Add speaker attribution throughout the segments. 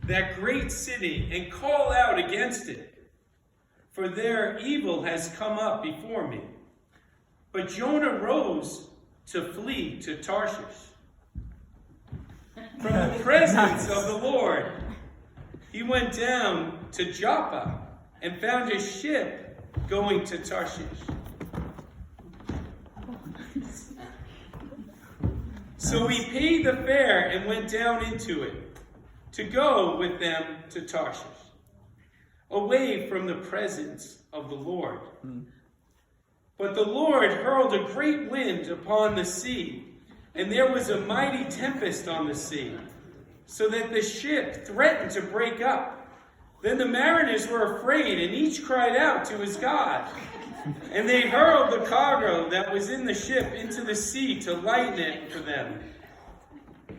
Speaker 1: that great city and call out against it, for their evil has come up before me. But Jonah rose to flee to Tarshish from the presence of the Lord. He went down to Joppa and found a ship going to Tarshish. So he paid the fare and went down into it to go with them to Tarshish, away from the presence of the Lord. But the Lord hurled a great wind upon the sea, and there was a mighty tempest on the sea, so that the ship threatened to break up. Then the mariners were afraid, and each cried out to his God. And they hurled the cargo that was in the ship into the sea to lighten it for them.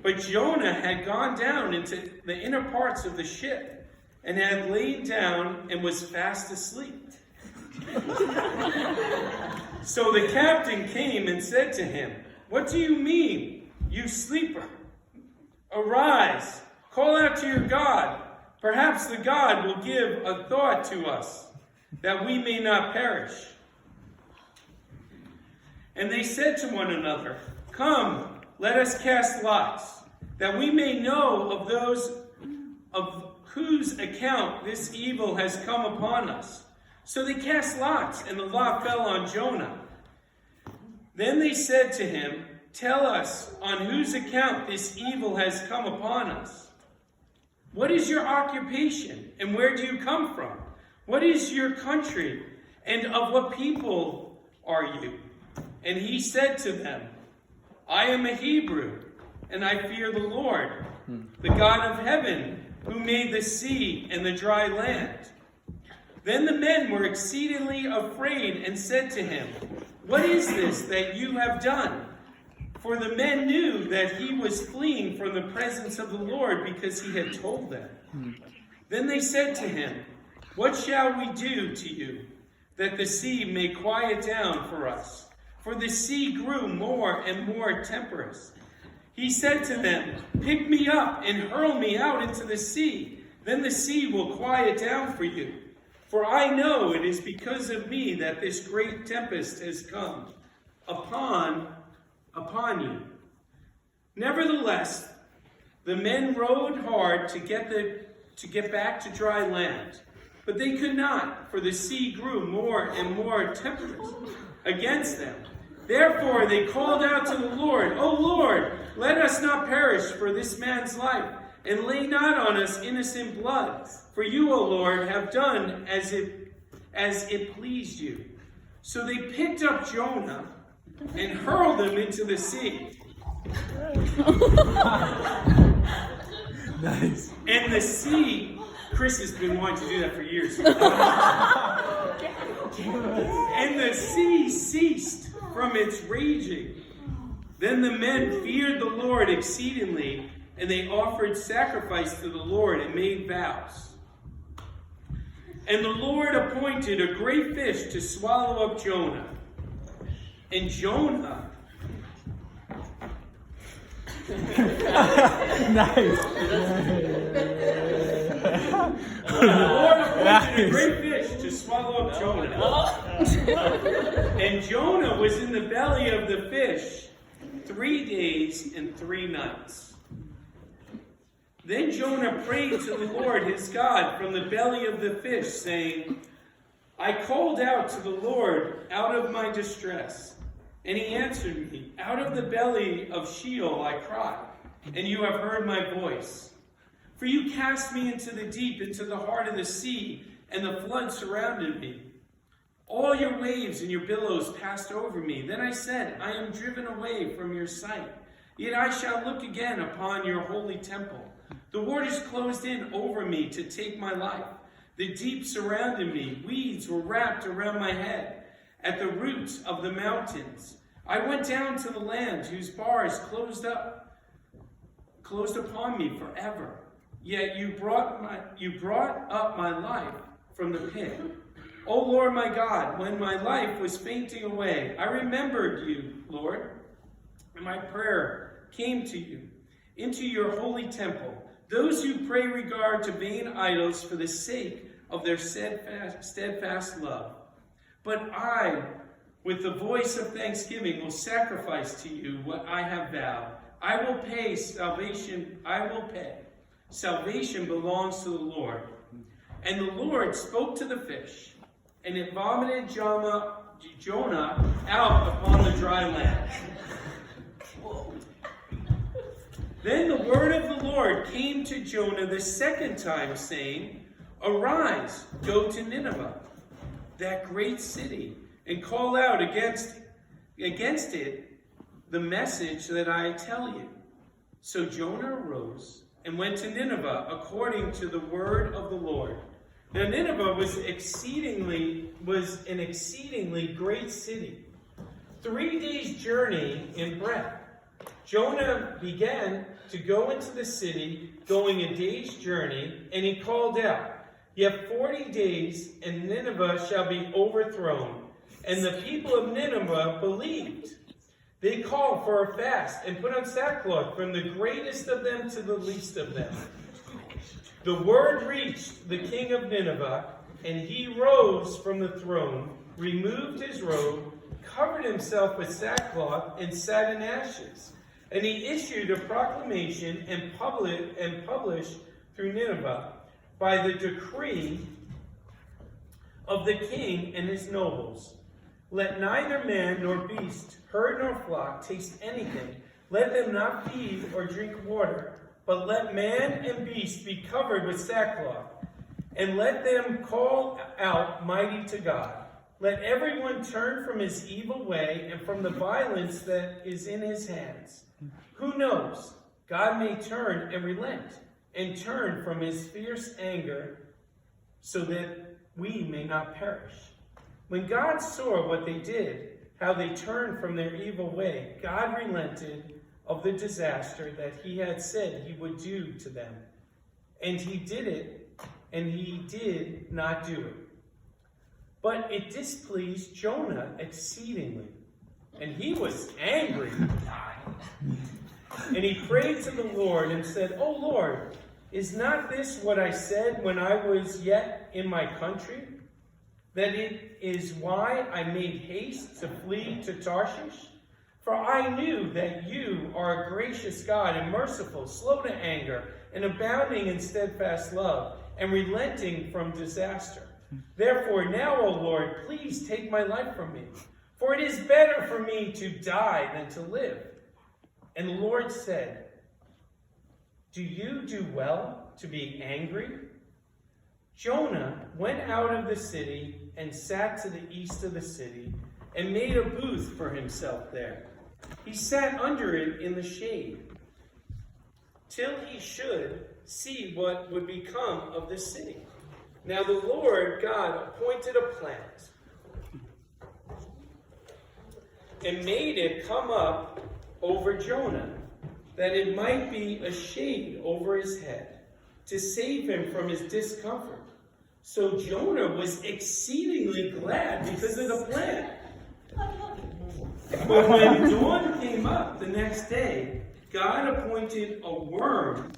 Speaker 1: But Jonah had gone down into the inner parts of the ship, and had lain down and was fast asleep. So the captain came and said to him, "What do you mean, you sleeper? Arise, call out to your God. Perhaps the God will give a thought to us, that we may not perish." And they said to one another, "Come, let us cast lots, that we may know of those of whose account this evil has come upon us." So they cast lots, and the lot fell on Jonah. Then they said to him, "Tell us on whose account this evil has come upon us. What is your occupation, and where do you come from? What is your country, and of what people are you?" And he said to them, "I am a Hebrew, and I fear the Lord, the God of heaven, who made the sea and the dry land." Then the men were exceedingly afraid and said to him, "What is this that you have done?" For the men knew that he was fleeing from the presence of the Lord, because he had told them. Then they said to him, "What shall we do to you, that the sea may quiet down for us?" For the sea grew more and more tempestuous. He said to them, "Pick me up and hurl me out into the sea. Then the sea will quiet down for you. For I know it is because of me that this great tempest has come upon you." Nevertheless, the men rowed hard to get back to dry land. But they could not, for the sea grew more and more tempestuous against them. Therefore they called out to the Lord, "O Lord, let us not perish for this man's life, and lay not on us innocent blood. For you, O Lord, have done as it pleased you." So they picked up Jonah and hurled him into the sea.
Speaker 2: Nice.
Speaker 1: And the sea, Chris has been wanting to do that for years. And the sea ceased from its raging. Then the men feared the Lord exceedingly, and they offered sacrifice to the Lord and made vows. And the Lord appointed a great fish to swallow up Jonah. And Jonah
Speaker 2: Nice.
Speaker 1: The Lord appointed a great fish to swallow up Jonah. And Jonah was in the belly of the fish 3 days and 3 nights. Then Jonah prayed to the Lord his God from the belly of the fish, saying, "I called out to the Lord out of my distress, and he answered me. Out of the belly of Sheol I cried, and you have heard my voice. For you cast me into the deep, into the heart of the sea, and the flood surrounded me. All your waves and your billows passed over me. Then I said, I am driven away from your sight. Yet I shall look again upon your holy temple. The waters closed in over me to take my life. The deep surrounded me. Weeds were wrapped around my head. At the roots of the mountains, I went down to the land whose bars closed upon me forever. Yet you brought up my life from the pit. O Lord my God, when my life was fainting away, I remembered you, Lord, and my prayer came to you into your holy temple. those who pay regard to vain idols for the sake of their steadfast love. But I, with the voice of thanksgiving, will sacrifice to you what I have vowed. I will pay salvation. I will pay. Salvation belongs to the Lord. And the Lord spoke to the fish, and it vomited Jonah out upon the dry land. Then the word of the Lord came to Jonah the second time, saying, Arise, go to Nineveh, that great city, and call out against it the message that I tell you. So Jonah arose and went to Nineveh according to the word of the Lord. Now Nineveh was an exceedingly great city, 3 days' journey in breadth. Jonah began to go into the city, going a day's journey, and he called out, Yet 40 days, and Nineveh shall be overthrown. And the people of Nineveh believed. They called for a fast and put on sackcloth, from the greatest of them to the least of them. The word reached the king of Nineveh, and he rose from the throne, removed his robe, covered himself with sackcloth, and sat in ashes. And he issued a proclamation and published through Nineveh by the decree of the king and his nobles. Let neither man nor beast, herd nor flock taste anything. Let them not feed or drink water, but let man and beast be covered with sackcloth, and let them call out mighty to God. Let everyone turn from his evil way and from the violence that is in his hands. Who knows? God may turn and relent, and turn from his fierce anger, so that we may not perish. When God saw what they did, how they turned from their evil way, God relented of the disaster that he had said he would do to them. And he did it, and he did not do it. But it displeased Jonah exceedingly, and he was angry. And he prayed to the Lord and said, O Lord, is not this what I said when I was yet in my country? That it is why I made haste to flee to Tarshish? For I knew that you are a gracious God and merciful, slow to anger, and abounding in steadfast love, and relenting from disaster. Therefore now, O Lord, please take my life from me. For it is better for me to die than to live. And the Lord said, Do you do well to be angry? Jonah went out of the city and sat to the east of the city and made a booth for himself there. He sat under it in the shade till he should see what would become of the city. Now the Lord God appointed a plant and made it come up over Jonah, that it might be a shade over his head, to save him from his discomfort. So Jonah was exceedingly glad because of the plant. But when dawn came up the next day, God appointed a worm.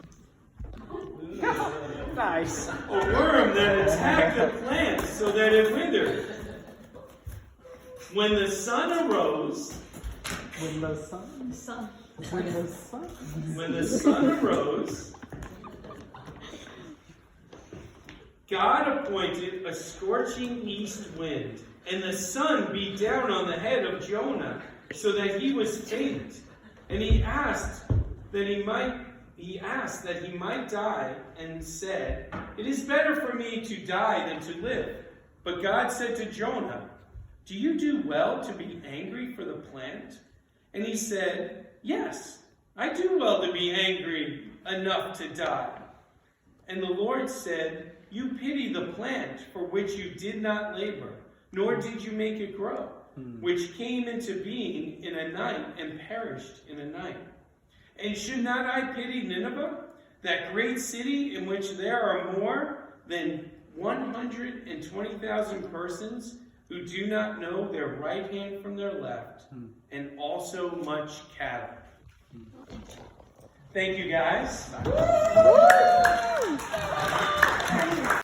Speaker 2: Nice.
Speaker 1: A worm that attacked the plant so that it withered. When the sun arose,
Speaker 2: When the sun
Speaker 1: arose, God appointed a scorching east wind, and the sun beat down on the head of Jonah, so that he was faint. And he asked that he might die, and said, It is better for me to die than to live. But God said to Jonah, Do you do well to be angry for the plant? And he said, Yes, I do well to be angry enough to die. And the Lord said, You pity the plant for which you did not labor, nor did you make it grow, which came into being in a night and perished in a night. And should not I pity Nineveh, that great city in which there are more than 120,000 persons who do not know their right hand from their left, and also much cattle? Thank you, guys.